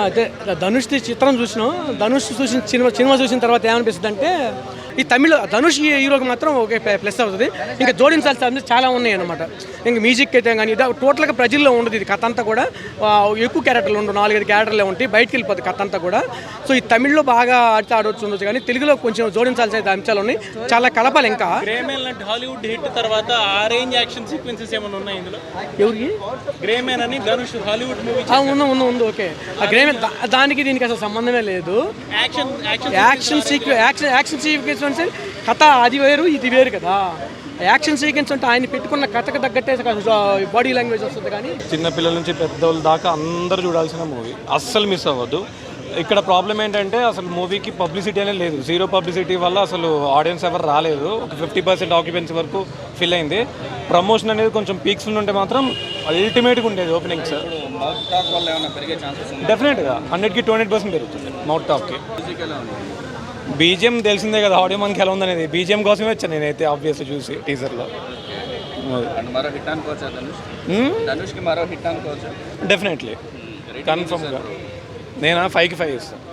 అదే ధనుష్ చిత్రం చూసినాం. ధనుష్ చూసిన సినిమా చూసిన తర్వాత ఏమనిపిస్తుంది అంటే ఈ తమిళ ధనుష్ హీరోకి మాత్రం ఒకే ప్లస్ అవుతుంది. ఇంకా జోడించాల్సి చాలా ఉన్నాయి అనమాట. ఇంకా మ్యూజిక్ అయితే కానీ ఇది టోటల్గా ప్రజల్లో ఉండదు. ఇది కథ అంతా కూడా ఎక్కువ క్యారెక్టర్లు ఉండవు, 4-5 క్యారెక్టర్లే ఉంటాయి. బయటకు వెళ్ళిపోతుంది కథ అంతా కూడా. సో ఈ తమిళ్లో బాగా ఆడొచ్చు ఉండొచ్చు, కానీ తెలుగులో కొంచెం జోడించాల్సిన అంశాలు ఉన్నాయి. చాలా కలపాలి. ఇంకా హాలీవుడ్ హిట్ తర్వాత ఆ రేంజ్ యాక్షన్ సీక్వెన్సెస్ ఏమైనా ఉన్నాయి ఇందులో? ఎవరికి? గ్రే మ్యాన్ అని ధనుష్ హాలీవుడ్ మూవీ ఉంది. ఓకే, ఆ గ్రే మ్యాన్ దానికి దీనికి అసలు సంబంధమే లేదు. యాక్షన్ సీక్వెన్స్ అంటే కథ అది వేరు, ఇది వేరు కదా. యాక్షన్ సీక్వెన్స్ అంటే ఆయన పెట్టుకున్న కథకు తగ్గట్టే బాడీ లాంగ్వేజ్ వస్తుంది. కానీ చిన్నపిల్లల నుంచి పెద్దవాళ్ళ దాకా అందరూ చూడాల్సిన మూవీ, అస్సలు మిస్ అవ్వద్దు. ఇక్కడ ప్రాబ్లం ఏంటంటే అసలు మూవీకి పబ్లిసిటీ అనేది లేదు. 0 పబ్లిసిటీ వల్ల అసలు ఆడియన్స్ ఎవరు రాలేదు. ఒక 50% ఆక్యుపెన్సీ వరకు ఫిల్ అయింది. ప్రమోషన్ అనేది కొంచెం పీక్స్ ఉంటే మాత్రం అల్టిమేట్గా ఉండేది ఓపెనింగ్ సార్. డెఫినెట్గా 100కి 200% పెరుగుతుంది మౌత్ టాక్కి. బీజిఎం తెలిసిందే కదా, ఆడియో మనకి ఎలా ఉందనేది. బీజిఎం కోసమే వచ్చాను నేనైతే ఆబ్వియస్లీ చూసి టీజర్లో. డెఫినెట్లీ కన్ఫర్మ్గా నేను 5కి 5 ఇస్తాను.